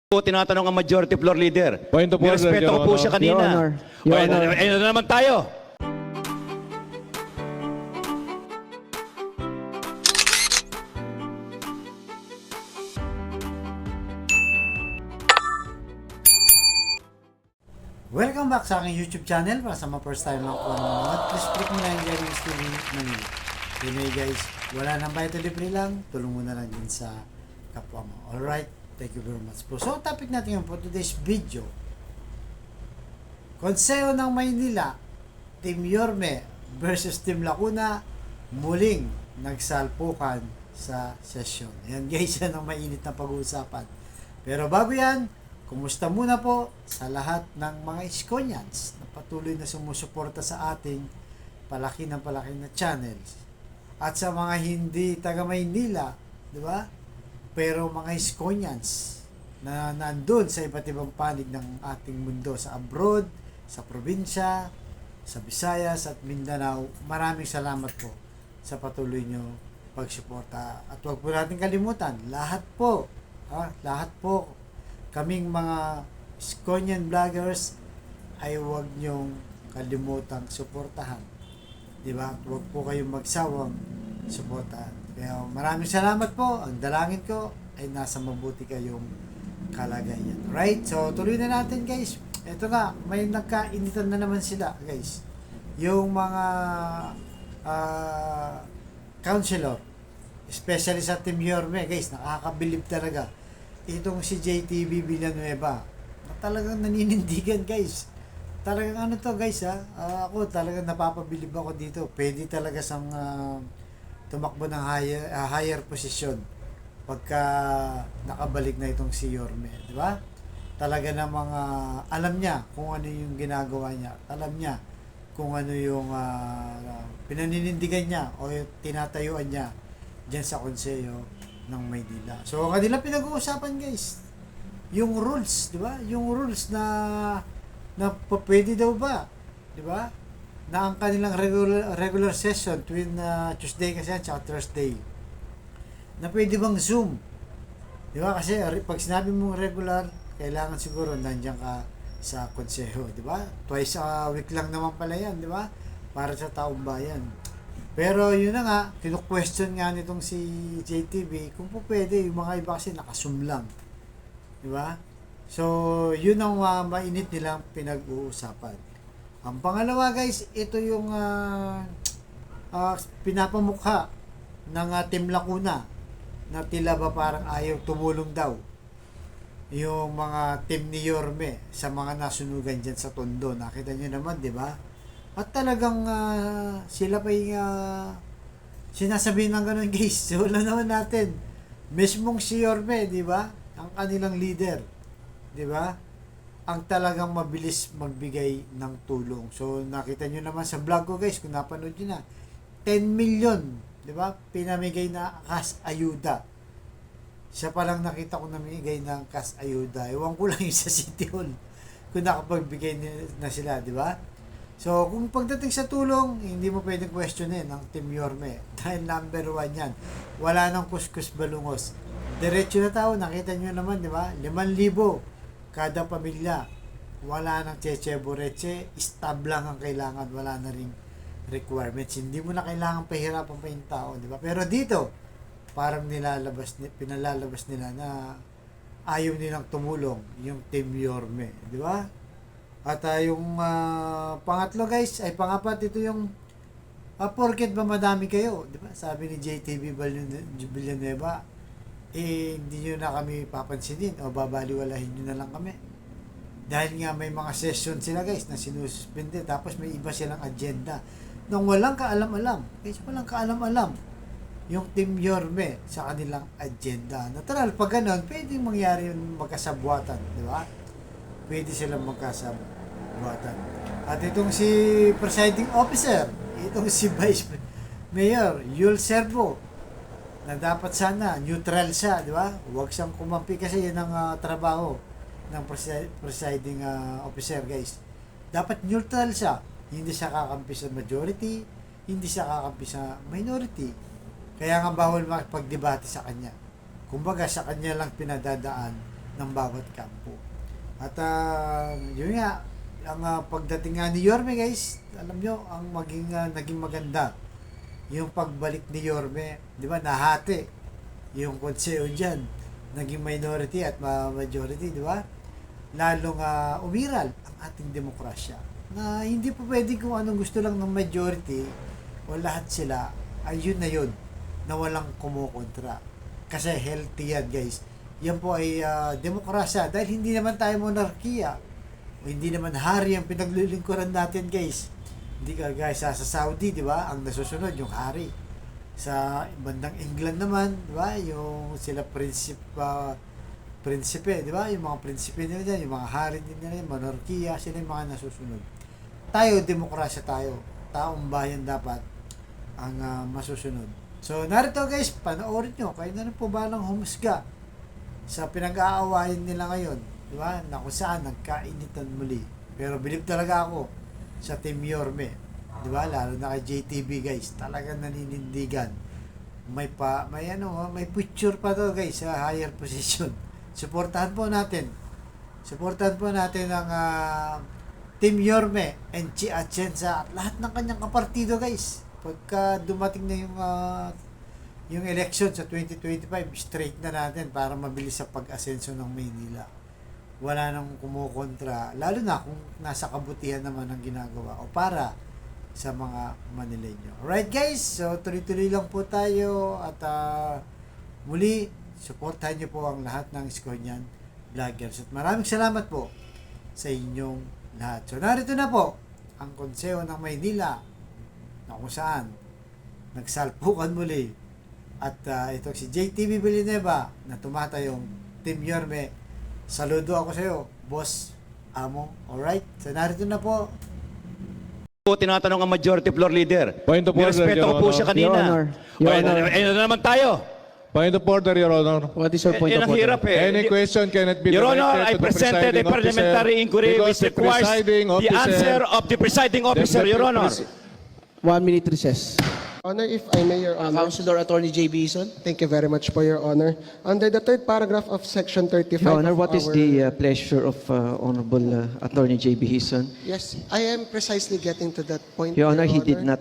po tinatanong ang majority floor leader. Point of order, Nirespeto ko Your po Honor. siya kanina. Your Honor. Your Honor. Ayun na naman tayo. Welcome back sa aking YouTube channel. Para sa mga first time lang po nanonood, please click mo lang yung Gary's TV Manila. Anyway guys, wala nang bayad o libre lang, tulong mo na lang din sa kapwa mo. Alright, thank you very much po. So, topic natin yung for today's video. Konseho ng Maynila, Team Yorme versus Team Lacuna, muling nagsalpukan sa sesyon. Yan guys, yan ang mainit na pag-uusapan. Pero bago yan, kumusta muna po sa lahat ng mga Iskonians na patuloy na sumusuporta sa ating palaki na channels. At sa mga hindi taga Maynila, di ba? Pero mga Iskonians na nandun sa iba't ibang panig ng ating mundo, sa abroad, sa probinsya, sa Visayas at Mindanao, maraming salamat po sa patuloy nyo pagsuporta. At huwag po natin kalimutan, lahat po, kaming mga Iskonian vloggers ay huwag nyong kalimutang suportahan. Diba? Huwag po kayong magsawang suportahan. Kaya maraming salamat po. Ang dalangin ko ay nasa mabuti kayong kalagayan. Right? So, tuloy na natin guys. Ito nga, may nagkainitan na naman sila guys. Yung mga counselor, especially sa Team Yorme guys, nakakabilib talaga. Itong si JTV Villanueva na talagang naninindigan guys. Talagang ano to guys ako talagang napapabilib ako dito. Pwede talaga sang tumakbo ng higher position pagka nakabalik na itong si Yorme, di ba? Talaga na mga alam niya kung ano yung ginagawa niya. Alam niya kung ano yung pinaninindigan niya o yung tinatayuan niya diyan sa konseyo ng Maynila. So, kanila pinag-uusapan guys, yung rules, di ba? Yung rules na pwede daw ba, di ba? Na ang kanilang regular session tuwing Tuesday kasi at saka Thursday. Na pwede bang Zoom? Di ba? Kasi pag sinabi mong regular, kailangan siguro nandiyan ka sa konseho, di ba? Twice a week lang naman pala yan, di ba? Para sa taong bayan. Pero yun na nga, kinu-question nga nitong si JTV kung po pwede, yung mga iba kasi nakasum lang. Di ba? So, yun ang mainit nilang pinag-uusapan. Ang pangalawa guys, ito yung pinapamukha ng Team Lacuna na tila ba parang ayaw tumulong daw yung mga team ni Yorme sa mga nasunugan dyan sa Tondo. Nakita nyo naman, di ba? At talagang sila pa yung sinasabihin ng ganun guys. So, wala naman natin. Mismong si Yorme, di ba? Ang kanilang leader. Di ba? Ang talagang mabilis magbigay ng tulong. So, nakita nyo naman sa vlog ko guys, kung napanood nyo na, 10 million, di ba? Pinamigay na cash ayuda. Siya palang nakita ko namigay ng cash ayuda. Ewan ko lang yung sa City Hall kung nakapagbigay na sila, di ba? So, kung pagdating sa tulong, hindi mo pwedeng questionin ang Team Yorme. Dahil number 1 yan. Wala nang kuskus balungos. Diretso na tao, nakita nyo naman, di ba? 5,000 kada pamilya. Wala nang cheche boreche, stab lang ang kailangan. Wala na ring requirements. Hindi mo na kailangan pahirapan pa yung tao, di ba? Pero dito, parang pinalalabas nila na ayaw nilang tumulong yung Team Yorme, di ba? At yung pangatlo guys, ay pangapat, ito yung porket ba madami kayo, di ba? Sabi ni JTV Villanueva, hindi nyo na kami papansinin o babaliwalahin nyo na lang kami. Dahil nga may mga session sila guys na sinususpende, tapos may iba silang agenda nang walang kaalam-alam. Guys, walang kaalam-alam yung Team Yorme sa kanilang agenda. Natural, pag ganun, pwede mangyari yung magkasabwatan, di ba? Pwede silang magkasabwatan. At itong si presiding officer, itong si Vice Mayor Yul Servo, na dapat sana neutral siya, di ba? Huwag siyang kumampi kasi yan ang trabaho ng presiding officer, guys. Dapat neutral siya. Hindi siya kakampi sa majority, hindi siya kakampi sa minority. Kaya nga bawal makipagdebate sa kanya. Kumbaga sa kanya lang pinadadaan ng bawat kampo. At yun nga, ang pagdating nga ni Yorme guys, alam nyo, ang naging maganda, yung pagbalik ni Yorme, di ba, nahati yung konseo dyan, naging minority at majority, di ba? Lalong umiral ang ating demokrasya. Na hindi po pwede kung anong gusto lang ng majority o lahat sila, ayun na yun, na walang kumukontra. Kasi healthy yan guys. Yan po ay demokrasya dahil hindi naman tayo monarkiya o hindi naman hari ang pinaglilingkuran natin guys. Hindi ka guys sa Saudi, di ba? Ang nasusunod yung hari. Sa bandang England naman, di ba? Yung sila prinsipe, di ba? Yung mga prinsipe nila dyan, yung mga hari din nila, yung monarkiya, sila yung mga nasusunod. Tayo, demokrasya tayo. Taong bayan dapat ang masusunod. So, narito guys, panoorin nyo. Kayo na rin po ba ng humusga sa pinag-aawayan nila ngayon? Di ba? Na kung saan nagkainitan muli. Pero believe talaga ako sa Team Yorme. Di ba? Lalo na kay JTB guys. Talagang naninindigan. May future pa to guys sa higher position. Suportahan po natin. Suportahan po natin ang Team Yorme and Chi Atienza at lahat ng kanyang kapartido guys. Pagka dumating na yung election sa 2025, straight na natin para mabilis sa pag-asenso ng Maynila. Wala nang kumukontra, lalo na kung nasa kabutihan naman ang ginagawa o para sa mga Manileño. Alright guys, so tuloy-tuloy lang po tayo at muli, supportahan niyo po ang lahat ng Scornian Vloggers. At maraming salamat po sa inyong lahat. So narito na po ang Konseho ng Maynila na kung saan nagsalpukan muli at ito si JTB Villanueva na tumatayong Team Yorme. Saludo ako sa iyo, Boss Amo. Alright? So narito na po. Tinatanong ang Majority Floor Leader. Point of order, Nirespeto Your ko po Honor. siya kanina. Your Honor. Your Okay, Honor. ayun na naman tayo. Point of order, Your Honor. What is your point Yan of ang order? hirap eh. Any question cannot be Your directed Honor, I to the presented a presiding parliamentary officer inquiry because which the requires presiding the officer- answer of the presiding officer, Your Honor. 1 minute recess. Honor, if I may, Your Honor. Councilor Attorney J. Bison. Thank you very much for Your Honor. Under the third paragraph of Section 35 Your Honor, of what is our- the pleasure of Honorable Attorney J.B. Hison? Yes, I am precisely getting to that point. Your Honor, he did not...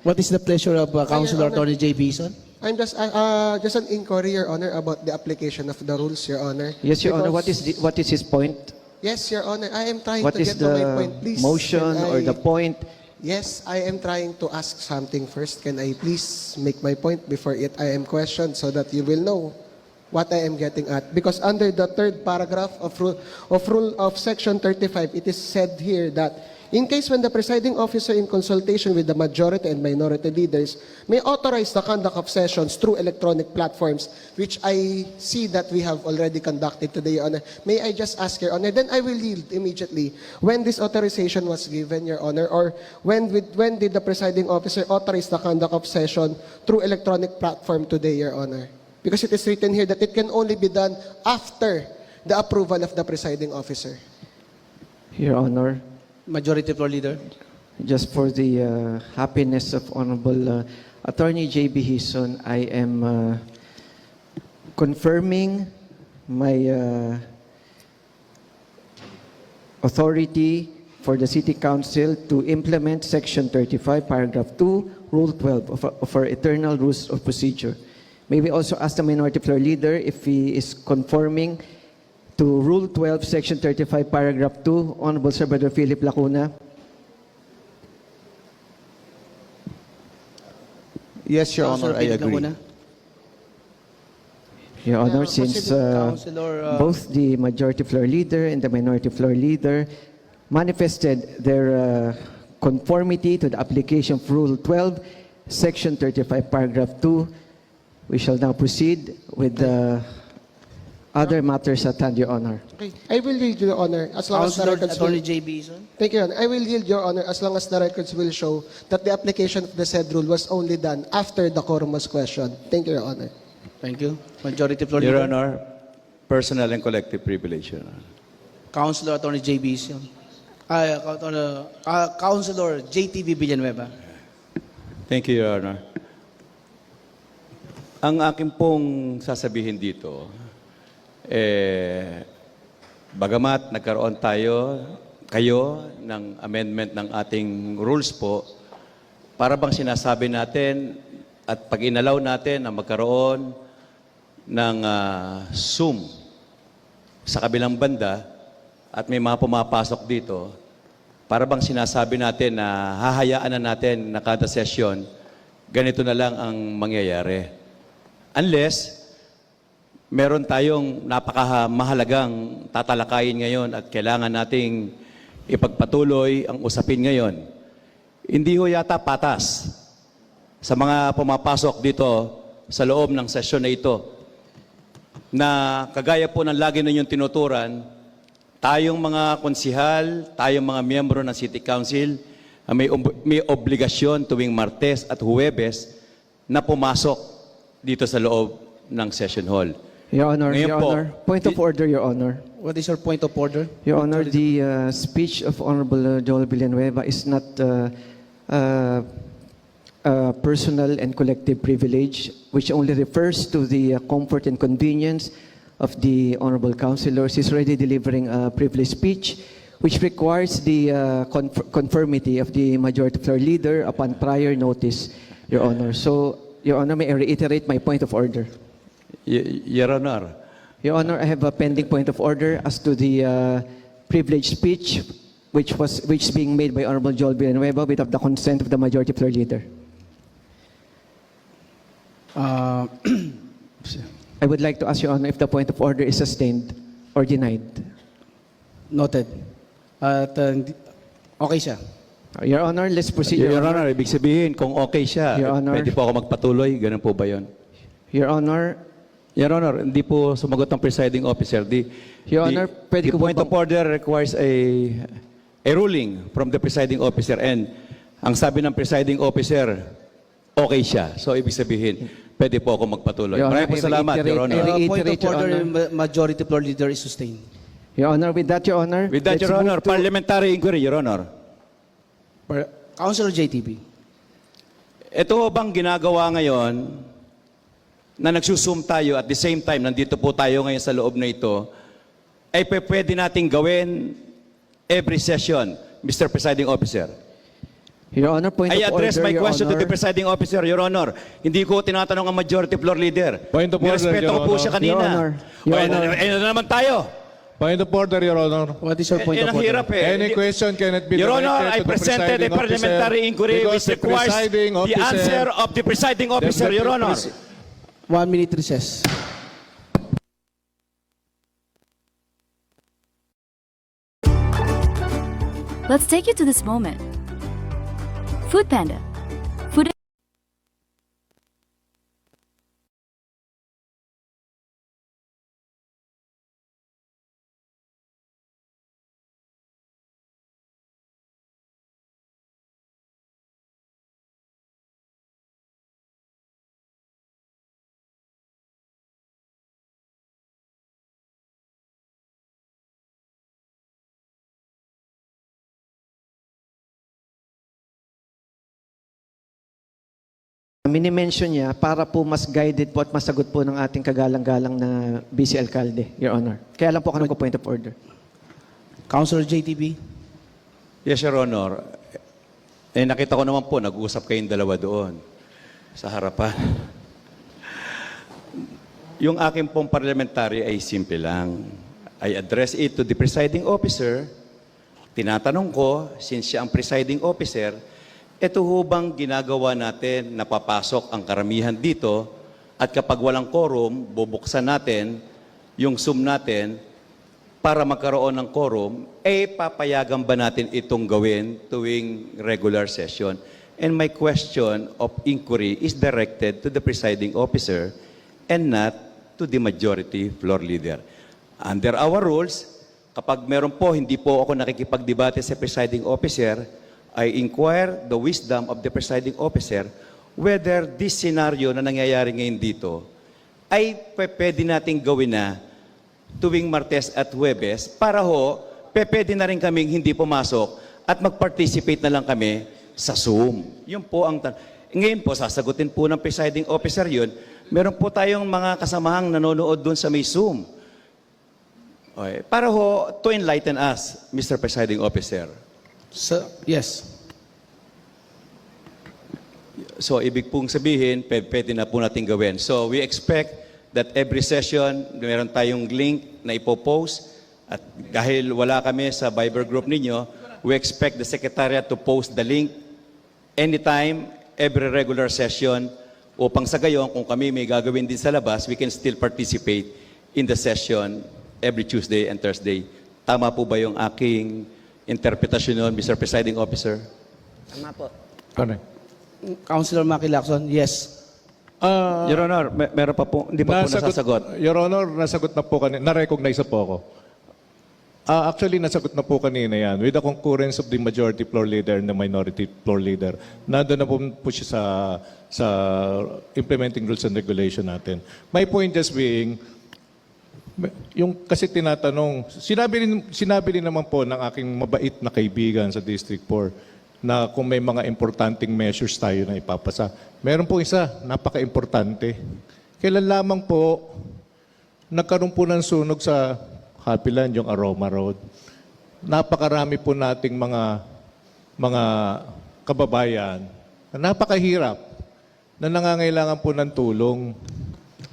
What is the pleasure of Councilor Honor. Attorney J. Bison? I'm just an inquiry, Your Honor, about the application of the rules, Your Honor. yes, Your Honor, Because- what is his point? Yes, Your Honor, I am trying What to is get to my the point. Please, motion can or I- the point? Yes, I am trying to ask something first. Can I please make my point before I am questioned so that you will know what I am getting at? Because under the third paragraph of Section 35, it is said here that in case when the presiding officer in consultation with the majority and minority leaders may authorize the conduct of sessions through electronic platforms, which I see that we have already conducted today, Your Honor. May I just ask, Your Honor, then I will yield immediately when this authorization was given, Your Honor, or when did the presiding officer authorize the conduct of session through electronic platform today, Your Honor? Because it is written here that it can only be done after the approval of the presiding officer. Your Honor, Majority Floor Leader. just for the happiness of Honorable Attorney J.B. Hison, I am confirming my authority for the City Council to implement Section 35, Paragraph 2, Rule 12 of our Eternal Rules of Procedure. May we also ask the Minority Floor Leader if he is conforming to Rule 12, Section 35, Paragraph 2, Honorable Salvador Philip Lacuna. Yes, Your Honor, Councilor I Philip agree. Lacuna. Your Honor, proceed since with Councilor, both the Majority Floor Leader and the Minority Floor Leader manifested their conformity to the application of Rule 12, Section 35, Paragraph 2, we shall now proceed with the other matters at hand, Your Honor. Okay. I will yield, Your Honor, as long as the Councilor records Attorney will... J. Bison. Thank you, Your Honor. I will yield, Your Honor, as long as the records will show that the application of the said rule was only done after the quorum was questioned. Thank you, Your Honor. Thank you. Majority Floor Your Leader. Honor, personal and collective privilege, Your Honor. Councilor Attorney J. Bison. Councilor JTV Villanueva. Thank you, Your Honor. Ang akin pong sasabihin dito, Bagamat nagkaroon kayo ng amendment ng ating rules po, para bang sinasabi natin at pag inalaw natin na magkaroon ng Zoom sa kabilang banda at may mga pumapasok dito, para bang sinasabi natin na hahayaan na natin na kada session, ganito na lang ang mangyayari. Unless meron tayong napakamahalagang tatalakayin ngayon at kailangan nating ipagpatuloy ang usapin ngayon. Hindi ho yata patas sa mga pumapasok dito sa loob ng sesyon na ito na kagaya po ng lagi ninyong tinuturan, tayong mga konsihal, tayong mga miyembro ng City Council, may obligasyon tuwing Martes at Huwebes na pumasok dito sa loob ng session hall. Your Honor, Ngayon Your po, Honor. Point of order, Your Honor. What is your point of order? Your Honor, the speech of Honorable Joel Villanueva is not personal and collective privilege, which only refers to the comfort and convenience of the Honorable Councilors. He's already delivering a privileged speech, which requires the conformity of the Majority Floor Leader upon prior notice, Your Honor. So, Your Honor, may I reiterate my point of order? Your Honor, Your Honor, I have a pending point of order as to the privileged speech which is being made by Honorable Joel Villanueva without the consent of the Majority Floor Leader. Uh, I would like to ask Your Honor if the point of order is sustained or denied. Noted. At okay siya. Your Honor, let's proceed. Your Honor, ibig sabihin, kung okay siya, Your Honor. pwede po ako magpatuloy, ganun po ba yun? Your Honor, Your Honor, hindi po sumagot ng presiding officer. Your Honor, pwede the ko point bang- of order requires a ruling from the presiding officer and ang sabi ng presiding officer, okay siya. So, ibig sabihin, pwede po ako magpatuloy. Your Honor, Maraming po I salamat, Your reiterate- Honor. I Point of reiterate, Your order, Honor. Majority Floor Leader is sustained. Your Honor, with that, Your Honor. With that, let's Your move Honor, to- parliamentary inquiry, Your Honor. Councilor JTB. Ito ho bang ginagawa ngayon na nagsusum tayo at the same time, nandito po tayo ngayon sa loob na ito, ay pwede nating gawin every session, Mr. Presiding Officer. Your Honor, point I of address order, my Your question to the Honor. Presiding Officer, Your Honor. Hindi ko tinatanong ang Majority Floor Leader. Point of order, Nirespeto Your ko po Honor. siya kanina. Your Honor. Your Honor. Ano na naman tayo? Point of order, Your Honor. What is your point of Ang order? hirap eh. Any question cannot be Your directed Honor, I to the presented a presiding parliamentary officer inquiry because which the requires presiding the officer- answer of the Presiding Officer, Your Honor. 1 minute recess. Let's take you to this moment. Food Panda. Food Minimension niya para po mas guided po at masagot po ng ating kagalang-galang na Vice Alcalde, Your Honor. Kaya lang po ako nagpo-point of order. Councilor JTB. Yes, Your Honor. Nakita ko naman po, nag-uusap kayong dalawa doon sa harapan. Yung aking pong parliamentary ay simple lang. I address it to the presiding officer. Tinatanong ko, since siya ang presiding officer, ito ho bang ginagawa natin na papasok ang karamihan dito at kapag walang quorum, bubuksan natin yung Zoom natin para magkaroon ng quorum, papayagan ba natin itong gawin tuwing regular session? And my question of inquiry is directed to the presiding officer and not to the majority floor leader. Under our rules, kapag meron po, hindi po ako nakikipagdebate sa presiding officer, I inquire the wisdom of the presiding officer whether this scenario na nangyayari ngayon dito ay pwede nating gawin na tuwing Martes at Huwebes para pwede na rin kaming hindi pumasok at mag-participate na lang kami sa Zoom. Yun po ang ngayon po, sasagutin po ng presiding officer yun. Meron po tayong mga kasamahang nanonood doon sa may Zoom. Okay. Para ho, to enlighten us, Mr. Presiding Officer. Yes. So, ibig pong sabihin, pwede na po natin gawin. So, we expect that every session, meron tayong link na ipopost. At dahil wala kami sa Viber group ninyo, we expect the Secretariat to post the link anytime, every regular session, upang sa gayon, kung kami may gagawin din sa labas, we can still participate in the session every Tuesday and Thursday. Tama po ba yung aking interpretasyon nun, Mr. Presiding Officer? Tama po. Correct. Councilor Maki Lacson, yes. Your Honor, meron pa po, hindi pa po nasasagot. Your Honor, nasagot na po kanina. Na-recognize na po ako. Actually, nasagot na po kanina yan. With the concurrence of the majority floor leader and the minority floor leader, nandun na po siya sa implementing rules and regulation natin. My point just being, yung kasi tinatanong, sinabi rin naman po ng aking mabait na kaibigan sa District 4 na kung may mga importanteng measures tayo na ipapasa. Meron po isa, napaka-importante. Kailan lamang po nagkaroon po ng sunog sa Happy Land, yung Aroma Road. Napakarami po nating mga kababayan na napakahirap na nangangailangan po ng tulong,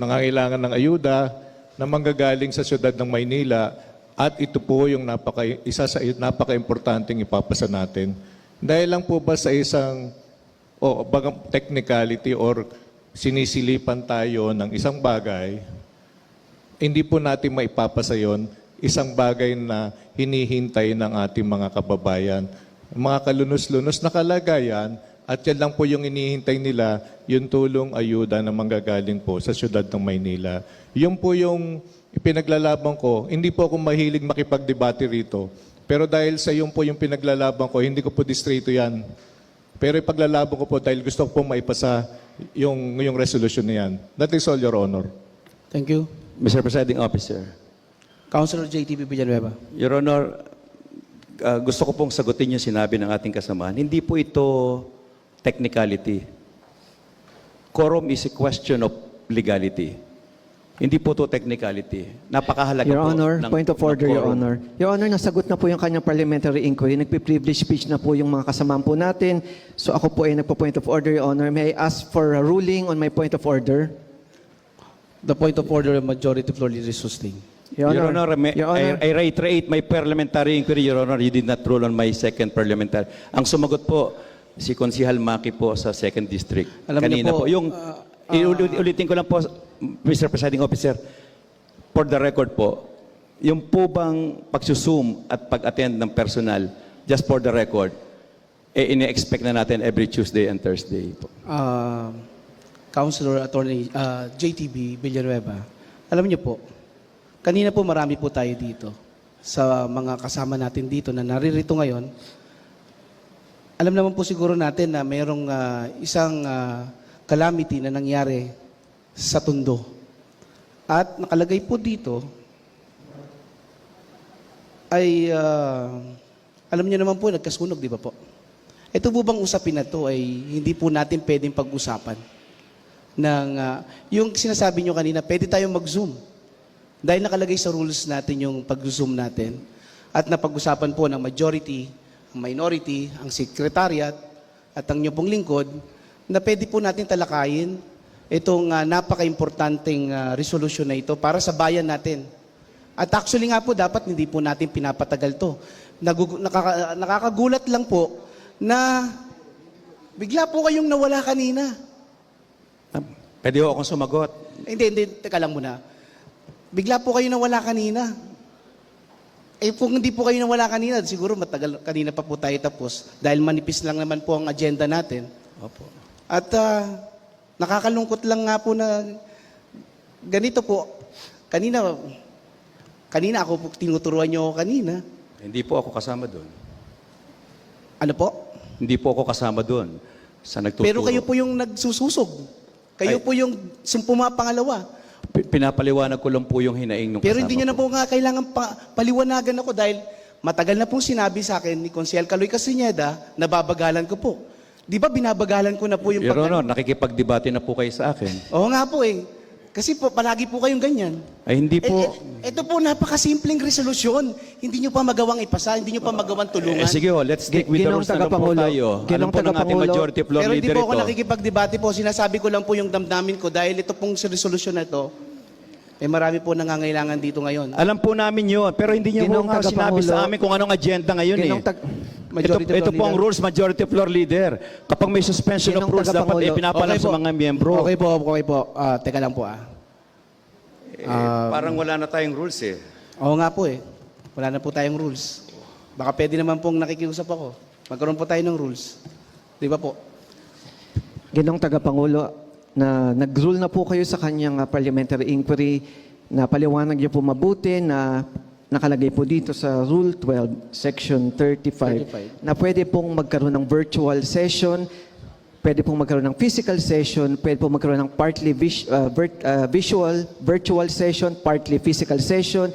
nangangailangan ng ayuda, na manggagaling sa siyudad ng Maynila, at ito po yung isa sa napaka-importanting ipapasa natin. Dahil lang po ba sa isang bagang technicality or sinisilipan tayo ng isang bagay, hindi po natin maipapasa yon, isang bagay na hinihintay ng ating mga kababayan. Mga kalunos-lunos na kalagayan, at yan lang po yung inihintay nila, yung tulong, ayuda na manggagaling po sa siyudad ng Maynila. Yung po yung ipinaglalaban ko. Hindi po ako mahilig makipagdebate rito. Pero dahil sa yung po yung pinaglalaban ko, hindi ko po distrito yan. Pero ipaglalaban ko po dahil gusto ko po maipasa yung resolution na yan. That is all, Your Honor. Thank you. Mr. Presiding Officer. Councilor JTV Villanueva. Your Honor, gusto ko pong sagutin yung sinabi ng ating kasamahan. Hindi po ito technicality. Quorum is a question of legality. Hindi po ito technicality. Napakahalaga Your po Honor, ng, point of order, Your quorum. Honor. Your Honor, nasagot na po yung kanyang parliamentary inquiry. Nagpi-privilege speech na po yung mga kasamaan po natin. So ako po ay nagpo-point of order, Your Honor. May I ask for a ruling on my point of order? The point of order, majority floor leader is sustained. Your Your Honor, Your Honor. I reiterate my parliamentary inquiry, Your Honor. You did not rule on my second parliamentary. Ang sumagot po, si Konsihal Maki po sa 2nd District. Alam niyo Kanina po, po. Yung, ulitin ko lang po, Mr. Presiding Officer, for the record po, yung po bang pagsusum at pag-attend ng personal, just for the record, ine-expect na natin every Tuesday and Thursday po. Councilor Attorney JTB Villanueva, alam niyo po, kanina po marami po tayo dito sa mga kasama natin dito na naririto ngayon. Alam naman po siguro natin na mayroong isang calamity na nangyari sa Tondo. At nakalagay po dito ay alam niyo naman po nagkasunog, di ba po? Ito po bang usapin na to ay hindi po natin pwedeng pag-usapan ng yung sinasabi niyo kanina, pwede tayong mag-zoom. Dahil nakalagay sa rules natin yung pag-zoom natin at napag-usapan po ng majority, ang minority, ang secretariat at ang inyong pong lingkod na pwede po natin talakayin itong napaka-importanting resolution na ito para sa bayan natin. At actually nga po, dapat hindi po natin pinapatagal to. Nakakagulat lang po na bigla po kayong nawala kanina. Pwede ho akong sumagot. Hindi, teka lang muna. Bigla po kayo nawala kanina. Eh kung hindi po kayo nawala kanina, siguro matagal kanina pa po tayo tapos dahil manipis lang naman po ang agenda natin. Opo. At nakakalungkot lang nga po na ganito po. Kanina ako po tinuturuan niyo ako kanina. Hindi po ako kasama doon. Ano po? Hindi po ako kasama doon sa nagtuturo. Pero kayo po yung nagsususog. Kayo po yung pumapangalawa. Pinapaliwanag ko lang po yung hinaing ng Pero kasama hindi niyo na ko. po nga kailangan paliwanagan ako dahil matagal na pong sinabi sa akin ni Konsehal Kaloy Castañeda na babagalan ko po. Di ba binabagalan ko na po yung Your Honor, nakikipagdebate na po kayo sa akin. Oo nga po eh. Kasi po, palagi po kayong ganyan. Ay hindi po. Ito po, napakasimpleng resolusyon. Hindi nyo pa magawang ipasa, hindi nyo pa magawang tulungan. Sige ho, let's stick with the Ginoong rules na lang po Tagapangulo, tayo. Alam Ginoong po ng ating Tagapangulo, majority floor Pero hindi leader po ako ito. nakikipagdebate po. Sinasabi ko lang po yung damdamin ko dahil ito pong resolusyon na ito, marami po nangangailangan dito ngayon. Alam po namin yun, pero hindi niyo po Ginoong nga sinabi Tagapangulo, sa amin kung anong agenda ngayon eh. Ginoong Tag- Majority ito floor po ang leader. rules, majority floor leader. Kapag may suspension of Ginoong rules, dapat Tagapangulo. ipinapalam sa mga miyembro. Okay po, okay po. Teka lang po Parang wala na tayong rules eh. Oo nga po eh. Wala na po tayong rules. Baka pwede naman pong nakikiusap ako. Magkaroon po tayo ng rules. Di ba po? Ginoong Tagapangulo, na nag-rule na po kayo sa kanyang parliamentary inquiry, na paliwanag niyo po mabuti na nakalagay po dito sa Rule 12, Section 35, na pwede pong magkaroon ng virtual session, pwede pong magkaroon ng physical session, pwede pong magkaroon ng partly virtual session, partly physical session.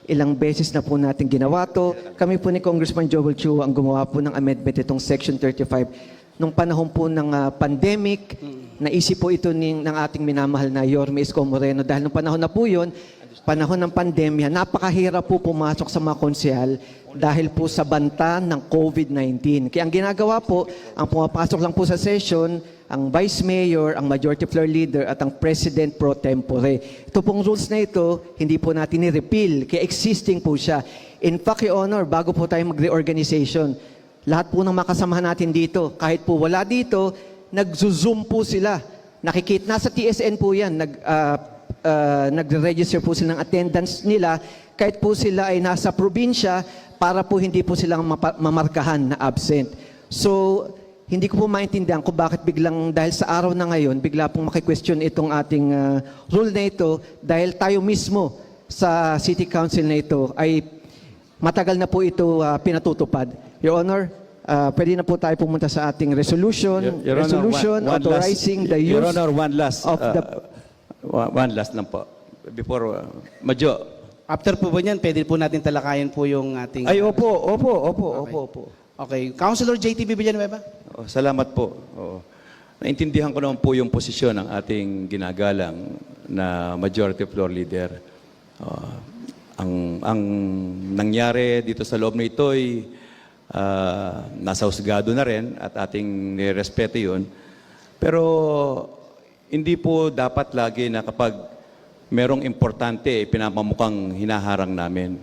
Ilang beses na po natin ginawa to. Kami po ni Congressman Joel Chu ang gumawa po ng amendment itong Section 35. Nung panahon po ng pandemic, naisip po ito ng ating minamahal na Yorme Isko Moreno. Dahil nung panahon na po yun, panahon ng pandemya, napakahirap po pumasok sa mga konsehal dahil po sa banta ng COVID-19. Kaya ang ginagawa po, ang pumapasok lang po sa session, ang Vice Mayor, ang Majority Floor Leader, at ang President Pro Tempore. Ito pong rules na ito, hindi po natin ni-repeal, kaya existing po siya. In fact, Your Honor, bago po tayo mag-reorganization, lahat po ng makasamahan natin dito, kahit po wala dito, nag-zoom po sila. Nasa TSN po yan, nagre-register po sila ng attendance nila, kahit po sila ay nasa probinsya, para po hindi po silang mamarkahan na absent. So, hindi ko po maintindihan kung bakit biglang, dahil sa araw na ngayon, bigla pong maki-question itong ating rule na ito, dahil tayo mismo sa City Council na ito ay matagal na po ito pinatutupad. Your Honor, pwede na po tayo pumunta sa ating resolution, Your Honor, one authorizing last, the use Your Honor, one last lang po. Before, Madjo. After po ba niyan, pwede po natin talakayan po yung ating... Ay, opo. Okay. Councilor JTB Villanueva? Oh, salamat po. Oo. Naintindihan ko naman po yung posisyon ng ating ginagalang na majority floor leader. Ang nangyari dito sa loob na ito ay nasa husgado na rin at ating nirespeto yun. Pero hindi po dapat lagi na kapag merong importante, pinapamukhang hinaharang namin.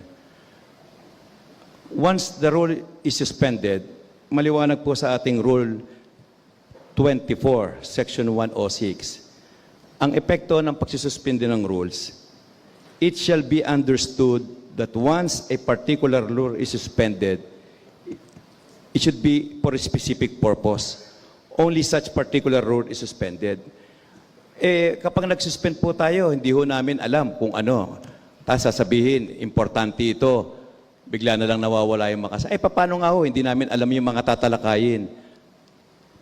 Once the rule is suspended, maliwanag po sa ating Rule 24, Section 106, ang epekto ng pagsususpende ng rules, it shall be understood that once a particular rule is suspended, it should be for a specific purpose. Only such particular rule is suspended. Kapag nag-suspend po tayo, hindi ho namin alam kung ano. Tapos sasabihin, importante ito. Bigla na lang nawawala yung makasama. Paano nga ho? Hindi namin alam yung mga tatalakayin.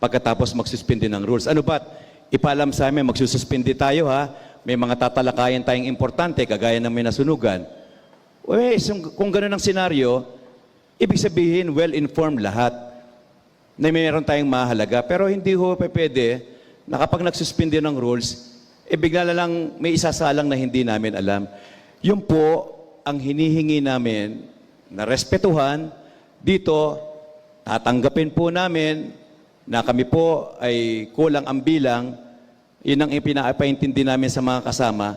Pagkatapos magsuspende ng rules. Ano ba't? Ipaalam sa amin, magsususpende tayo ha. May mga tatalakayin tayong importante, kagaya ng may nasunugan. Kung gano'n ang senaryo, ibig sabihin, well-informed lahat na mayroon tayong mahalaga. Pero hindi ho pwede na kapag nagsuspende ng rules, bigla na lang may isasalang na hindi namin alam. Yun po ang hinihingi namin na respetuhan. Dito, tatanggapin po namin na kami po ay kulang ang bilang. Yun ang ipinapaintindi namin sa mga kasama.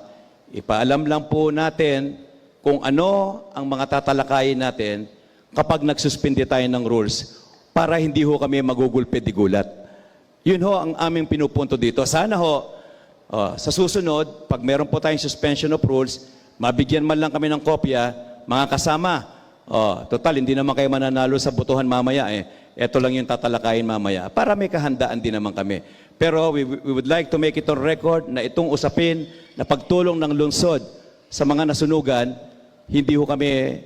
Ipaalam lang po natin kung ano ang mga tatalakayin natin kapag nagsuspende tayo ng rules para hindi ho kami magugulpe di gulat. Yun ho ang aming pinupunto dito. Sana ho, sa susunod, pag meron po tayong suspension of rules, mabigyan man lang kami ng kopya, mga kasama. Total, hindi naman kayo mananalo sa botohan mamaya eh. Ito lang yung tatalakayin mamaya. Para may kahandaan din naman kami. Pero we would like to make it on record na itong usapin na pagtulong ng lungsod sa mga nasunugan, hindi ho kami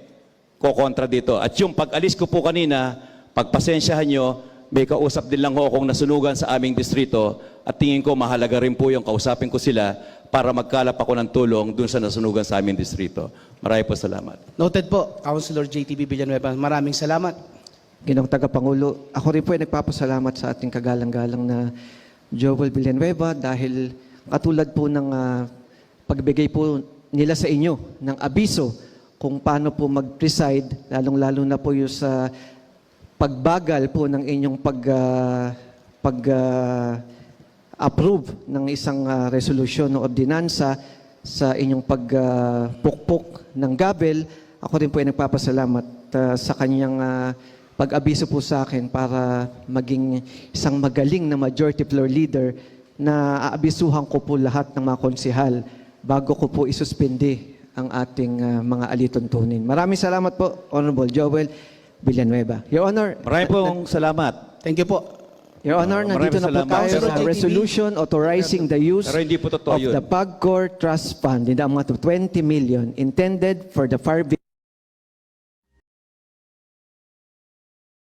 kokontra dito. At yung pag-alis ko po kanina, pagpasensyahan nyo, may kausap din lang ho akong nasunugan sa aming distrito at tingin ko mahalaga rin po yung kausapin ko sila para magkalap ako ng tulong dun sa nasunugan sa aming distrito. Maraming po salamat. Noted po, Councilor JTB Villanueva. Maraming salamat. Ginoong Tagapangulo, ako rin po ay nagpapasalamat sa ating kagalang-galang na Joel Villanueva dahil katulad po ng pagbigay po nila sa inyo ng abiso kung paano po mag-preside, lalong-lalo na po yung sa pagbagal po ng inyong approve ng isang resolusyon o ordinansa sa inyong pagpukpok ng gavel. Ako rin po ay nagpapasalamat sa kanyang pag-abiso po sa akin para maging isang magaling na majority floor leader na aabisuhan ko po lahat ng mga konsihal bago ko po isuspindi ang ating mga alituntunin. Maraming salamat po, Honorable Joel Villanueva. Your Honor, Maraming pong salamat. Thank you po. Your Honor, nandito Maraming na po salamat. tayo Pero sa JTV, resolution authorizing the use Pero hindi po totoo of yun. the PAGCOR Trust Fund in the amount of 20 million intended for the fire